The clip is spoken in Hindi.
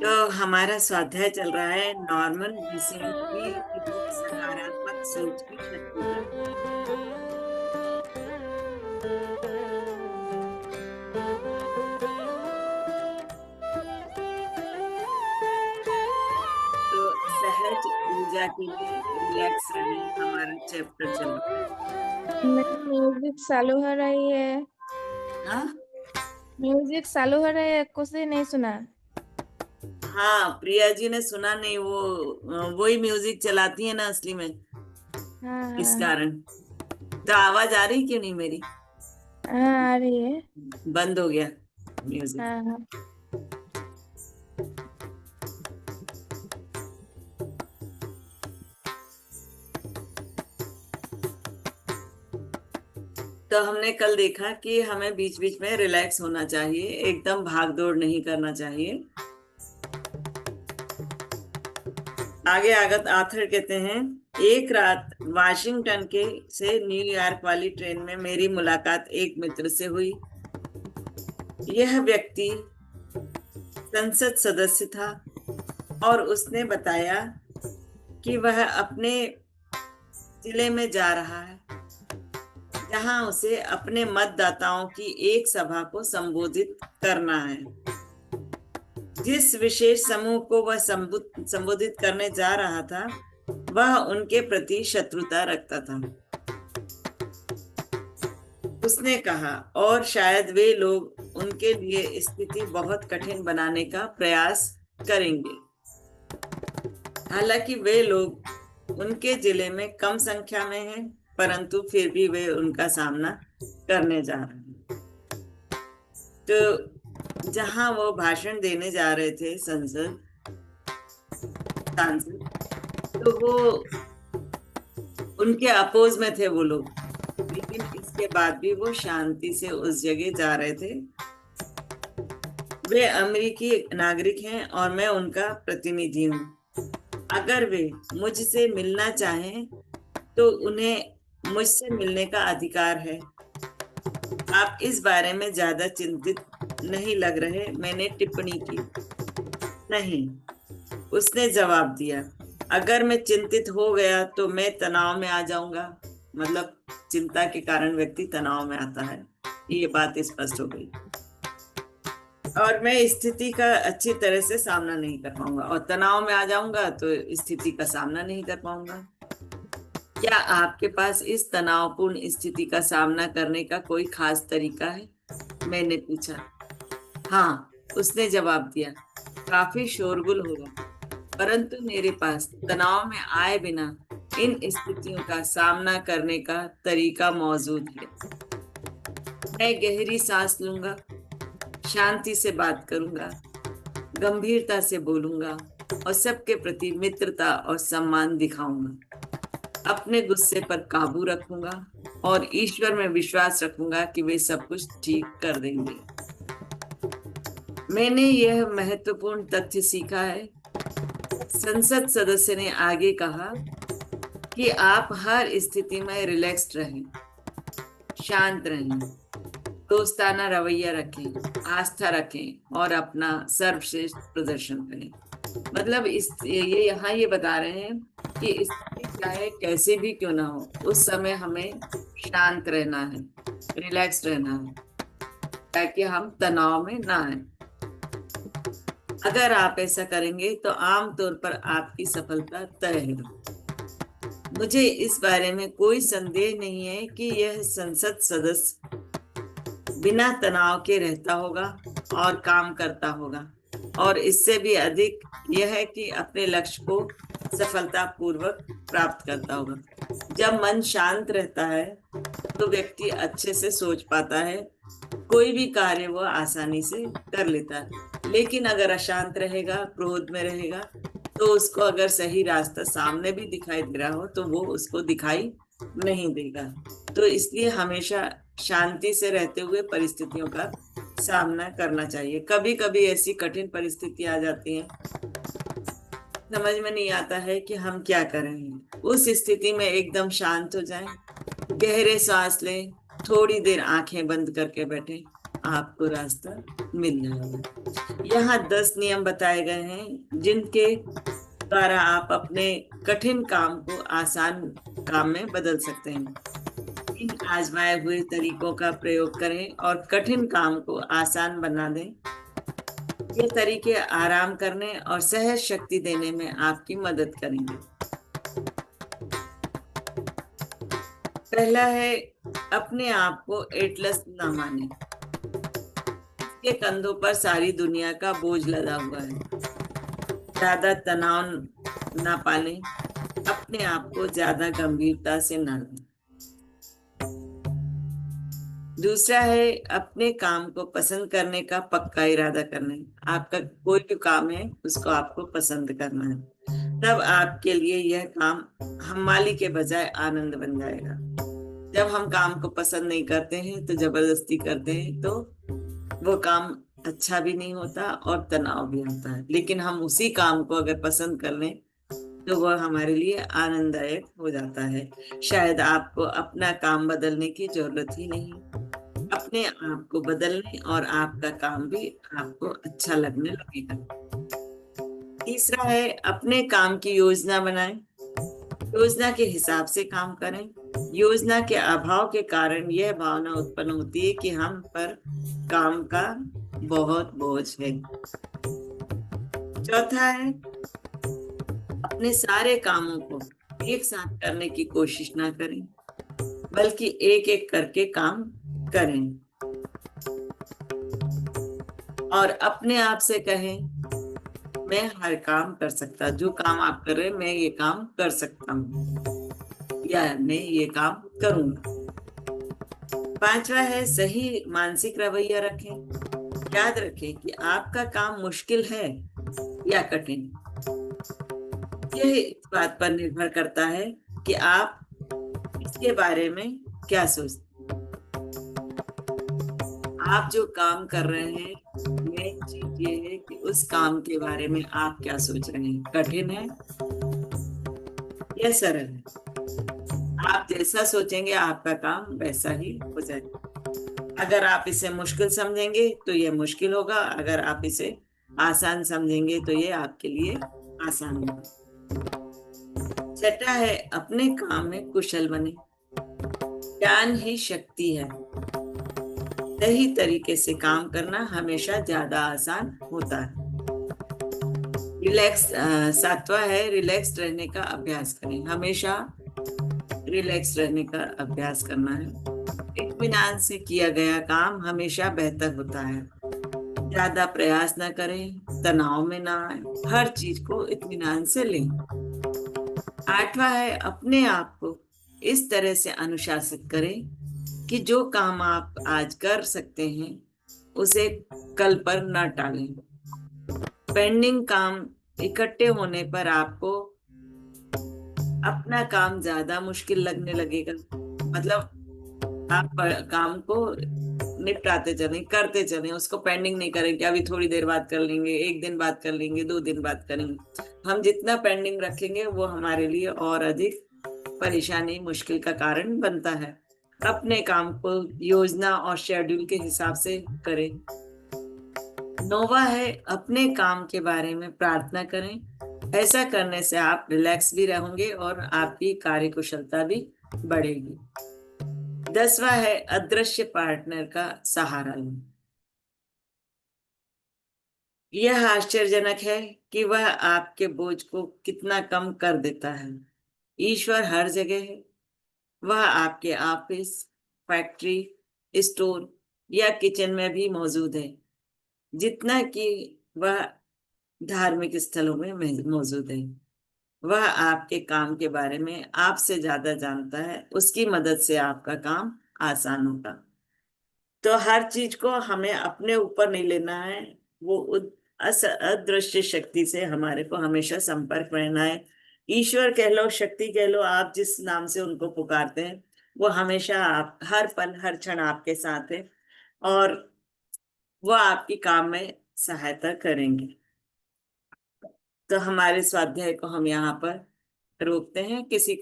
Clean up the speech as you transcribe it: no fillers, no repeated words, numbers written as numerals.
तो हमारा स्वाध्याय चल रहा है नॉर्मन विसेंटी की बुक सकारात्मक सोच की शक्ति पर। तो सहज ऊर्जा के लिए रिलैक्स रहे, हमारा चैप्टर चल रहा है। नहीं, म्यूजिक चालू हो रही है। हाँ म्यूजिक चालू हो रही है, कुछ ही नहीं सुना। हाँ, प्रिया जी ने सुना नहीं, वो वही म्यूजिक चलाती है ना असली में, हाँ इस हाँ कारण। तो आवाज आ रही क्यों नहीं मेरी? हाँ, आ रही है। बंद हो गया म्यूजिक। हाँ हाँ। तो हमने कल देखा कि हमें बीच बीच में रिलैक्स होना चाहिए, एकदम भाग दौड़ नहीं करना चाहिए। आगे आगत आथर कहते हैं, एक रात वाशिंगटन के से न्यूयॉर्क वाली ट्रेन में मेरी मुलाकात एक मित्र से हुई। यह व्यक्ति संसद सदस्य था और उसने बताया कि वह अपने जिले में जा रहा है, जहां उसे अपने मतदाताओं की एक सभा को संबोधित करना है। जिस विशेष समूह को वह संबोधित करने जा रहा था, वह उनके प्रति शत्रुता रखता था। उसने कहा, और शायद वे लोग उनके लिए स्थिति बहुत कठिन बनाने का प्रयास करेंगे। हालांकि वे लोग उनके जिले में कम संख्या में हैं, परंतु फिर भी वे उनका सामना करने जा रहे हैं। तो जहां वो भाषण देने जा रहे थे, सांसद, तो वो उनके अपोज में थे वो लोग, लेकिन इसके बाद भी वो शांति से उस जगह जा रहे थे। वे अमेरिकी नागरिक हैं और मैं उनका प्रतिनिधि हूँ। अगर वे मुझसे मिलना चाहें तो उन्हें मुझसे मिलने का अधिकार है। आप इस बारे में ज्यादा चिंतित नहीं लग रहे, मैंने टिप्पणी की। नहीं, उसने जवाब दिया, अगर मैं चिंतित हो गया तो मैं तनाव में आ जाऊंगा। मतलब चिंता के कारण व्यक्ति तनाव में आता है, ये बात स्पष्ट हो गई। और मैं स्थिति का अच्छी तरह से सामना नहीं कर पाऊंगा, और तनाव में आ जाऊंगा तो स्थिति का सामना नहीं कर पाऊंगा। क्या आपके पास इस तनावपूर्ण स्थिति का सामना करने का कोई खास तरीका है? मैंने पूछा। हाँ, उसने जवाब दिया, काफी शोरगुल होगा, परंतु मेरे पास तनाव में आए बिना इन स्थितियों का सामना करने का तरीका मौजूद है। मैं गहरी सांस लूंगा, शांति से बात करूंगा, गंभीरता से बोलूंगा और सबके प्रति मित्रता और सम्मान दिखाऊंगा। अपने गुस्से पर काबू रखूंगा और ईश्वर में विश्वास रखूंगा कि वे सब कुछ ठीक कर देंगे। मैंने यह महत्वपूर्ण तथ्य सीखा है, संसद सदस्य ने आगे कहा, कि आप हर स्थिति में रिलैक्स्ड रहें, शांत रहें, दोस्ताना रवैया रखें, आस्था रखें और अपना सर्वश्रेष्ठ प्रदर्शन करें। मतलब ये यहाँ ये बता रहे हैं कि स्थिति चाहे कैसे भी क्यों ना हो, उस समय हमें शांत रहना है, रिलैक्स रहना है, ताकि हम तनाव में ना आए। अगर आप ऐसा करेंगे तो आमतौर पर आपकी सफलता तय है। मुझे इस बारे में कोई संदेह नहीं है कि यह संसद सदस्य बिना तनाव के रहता होगा और काम करता होगा, और इससे भी अधिक यह है कि अपने लक्ष्य को सफलतापूर्वक प्राप्त करता होगा। जब मन शांत रहता है तो व्यक्ति अच्छे से सोच पाता है, कोई भी कार्य वो आसानी से कर लेता है। लेकिन अगर अशांत रहेगा, क्रोध में रहेगा, तो उसको अगर सही रास्ता सामने भी दिखाई दे रहा हो तो वो उसको दिखाई नहीं देगा। तो इसलिए हमेशा शांति से रहते हुए परिस्थितियों का सामना करना चाहिए। कभी कभी ऐसी कठिन परिस्थिति आ जाती है, समझ में नहीं आता है कि हम क्या करें। उस स्थिति में एकदम शांत हो जाएं, गहरे सांस लें, थोड़ी देर आंखें बंद करके बैठें आपको रास्ता मिल जाएगा। यहाँ 10 नियम बताए गए हैं जिनके द्वारा आप अपने कठिन काम को आसान काम में बदल सकते हैं। इन आजमाए हुए तरीकों का प्रयोग करें और कठिन काम को आसान बना दें। ये तरीके आराम करने और सहज शक्ति देने में आपकी मदद करेंगे। पहला है, अपने आप को एटलस ना माने। इसके कंधों पर सारी दुनिया का बोझ लदा हुआ है। ज्यादा तनाव ना पालें, अपने आप को ज्यादा गंभीरता से ना लें। दूसरा है, अपने काम को पसंद करने का पक्का इरादा करना है। आपका कोई भी काम है उसको आपको पसंद करना है, तब आपके लिए यह काम हम्माली के बजाय आनंद बन जाएगा। जब हम काम को पसंद नहीं करते हैं तो जबरदस्ती करते हैं तो वो काम अच्छा भी नहीं होता और तनाव भी होता है। लेकिन हम उसी काम को अगर पसंद कर लें तो वह हमारे लिए आनंददायक हो जाता है। शायद आपको अपना काम बदलने की जरूरत ही नहीं, अपने आप को बदलने और आपका काम भी आपको अच्छा लगने लगेगा। तीसरा है, अपने काम की योजना बनाएं। योजना के हिसाब से काम करें। योजना के अभाव के कारण यह भावना उत्पन्न होती है कि हम पर काम का बहुत बोझ है। चौथा है, अपने सारे कामों को एक साथ करने की कोशिश ना करें, बल्कि एक एक करके काम करें और अपने आप से कहें, मैं हर काम कर सकता, जो काम आप कर रहे हैं मैं ये काम कर सकता हूँ या मैं ये काम करूंगा। पांचवा है, सही मानसिक रवैया रखें। याद रखें कि आपका काम मुश्किल है या कठिन, यह इस बात पर निर्भर करता है कि आप इसके बारे में क्या सोचते हैं। आप जो काम कर रहे हैं, मेन चीज ये है कि उस काम के बारे में आप क्या सोच रहे हैं, कठिन है या सरल है। आप जैसा सोचेंगे आपका काम वैसा ही हो जाएगा। अगर आप इसे मुश्किल समझेंगे तो ये मुश्किल होगा, अगर आप इसे आसान समझेंगे तो ये आपके लिए आसान होगा। छठा है, अपने काम में कुशल बने। ज्ञान ही शक्ति है। सही तरीके से काम करना हमेशा ज्यादा आसान होता है। सातवां है, रिलैक्स रहने का अभ्यास करें। हमेशा रिलैक्स रहने का अभ्यास करना है। इत्मीनान से किया गया काम हमेशा बेहतर होता है। ज्यादा प्रयास ना करें, तनाव में ना आए, हर चीज को इत्मीनान से लें। आठवां है, अपने आप को इस तरह से अनुशासित करें कि जो काम आप आज कर सकते हैं उसे कल पर न टालें। पेंडिंग काम इकट्ठे होने पर आपको अपना काम ज्यादा मुश्किल लगने लगेगा। मतलब आप काम को निपटाते चलें, करते चलें, उसको पेंडिंग नहीं करें कि अभी थोड़ी देर बाद कर लेंगे, एक दिन बाद कर लेंगे, 2 दिन बाद करेंगे। हम जितना पेंडिंग रखेंगे वो हमारे लिए और अधिक परेशानी, मुश्किल का कारण बनता है। अपने काम को योजना और शेड्यूल के हिसाब से करें। नौवा है, अपने काम के बारे में प्रार्थना करें। ऐसा करने से आप रिलैक्स भी रहेंगे और आपकी कार्यकुशलता भी बढ़ेगी। 10वां है, अदृश्य पार्टनर का सहारा लें। यह आश्चर्यजनक है कि वह आपके बोझ को कितना कम कर देता है। ईश्वर हर जगह है। वह आपके ऑफिस, फैक्ट्री, स्टोर या किचन में भी मौजूद है, जितना कि वह धार्मिक स्थलों में मौजूद है। वह आपके काम के बारे में आपसे ज्यादा जानता है। उसकी मदद से आपका काम आसान होगा। तो हर चीज को हमें अपने ऊपर नहीं लेना है, वो अदृश्य शक्ति से हमारे को हमेशा संपर्क में रहना है। ईश्वर कह लो, शक्ति कह लो, आप जिस नाम से उनको पुकारते हैं, वो हमेशा आप हर पल हर क्षण आपके साथ है और वो आपकी काम में सहायता करेंगे। तो हमारे स्वाध्याय को हम यहाँ पर रोकते हैं। किसी को